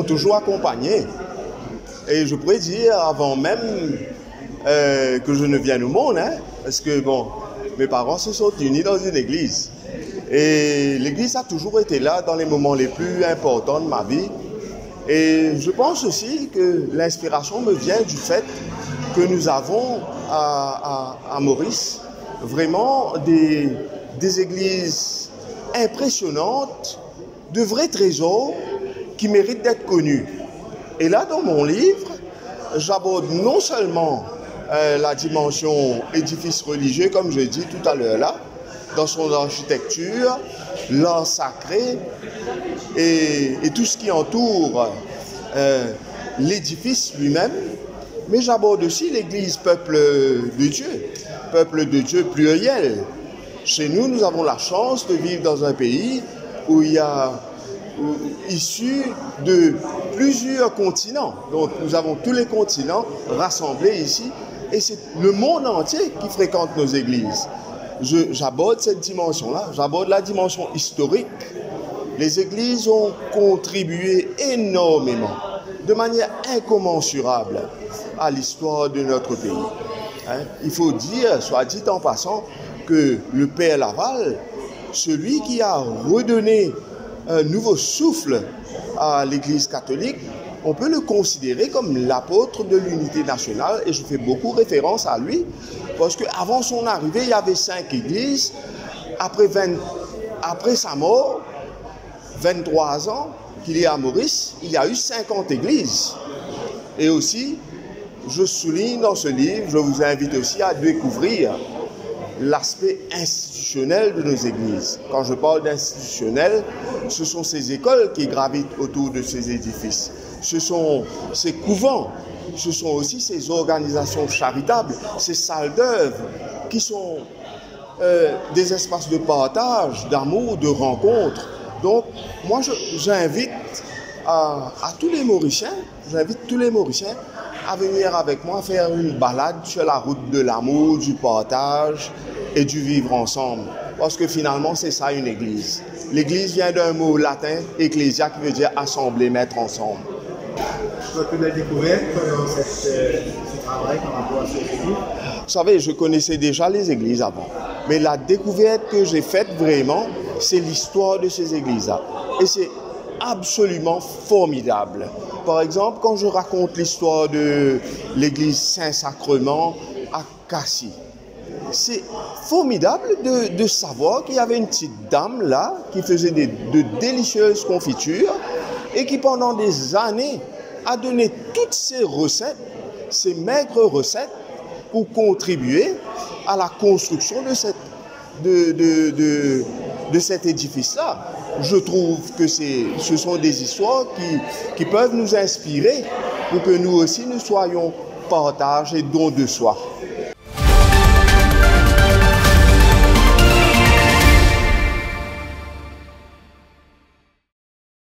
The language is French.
m'ont toujours accompagné. Et je pourrais dire, avant même que je ne vienne au monde, hein, parce que bon, mes parents se sont unis dans une église. Et l'église a toujours été là dans les moments les plus importants de ma vie. Et je pense aussi que l'inspiration me vient du fait que nous avons à Maurice vraiment des églises impressionnantes, de vrais trésors qui méritent d'être connus. Et là, dans mon livre, j'aborde non seulement la dimension édifice religieux, comme je dis tout à l'heure là, dans son architecture, l'art sacré et tout ce qui entoure l'édifice lui-même, mais j'aborde aussi l'Église peuple de Dieu pluriel. Chez nous, nous avons la chance de vivre dans un pays où il y a issus de plusieurs continents. Donc nous avons tous les continents rassemblés ici et c'est le monde entier qui fréquente nos églises. J'aborde cette dimension-là, j'aborde la dimension historique. Les églises ont contribué énormément, de manière incommensurable, à l'histoire de notre pays. Il faut dire, soit dit en passant, que le Père Laval, celui qui a redonné un nouveau souffle à l'Église catholique, on peut le considérer comme l'apôtre de l'unité nationale et je fais beaucoup référence à lui parce qu'avant son arrivée, il y avait 5 églises. Après sa mort, 23 ans qu'il est à Maurice, il y a eu 50 églises. Et aussi, je souligne dans ce livre, je vous invite aussi à découvrir l'aspect institutionnel de nos églises. Quand je parle d'institutionnel, ce sont ces écoles qui gravitent autour de ces édifices. Ce sont ces couvents, ce sont aussi ces organisations charitables, ces salles d'œuvre qui sont des espaces de partage, d'amour, de rencontre. Donc, moi, j'invite à tous les Mauriciens, à venir avec moi faire une balade sur la route de l'amour, du partage et du vivre ensemble. Parce que finalement, c'est ça une église. L'église vient d'un mot latin, ecclésia, qui veut dire assembler, mettre ensemble. Tu as découvert pendant ce travail par rapport à ces églises? Vous savez, je connaissais déjà les églises avant. Mais la découverte que j'ai faite vraiment, c'est l'histoire de ces églises-là. Et c'est absolument formidable. Par exemple, quand je raconte l'histoire de l'église Saint-Sacrement à Cassis, c'est formidable de savoir qu'il y avait une petite dame là qui faisait de délicieuses confitures et qui pendant des années a donné toutes ses recettes, ses maigres recettes pour contribuer à la construction de cet édifice-là. Je trouve que ce sont des histoires qui peuvent nous inspirer pour que nous aussi nous soyons partage et don de soi.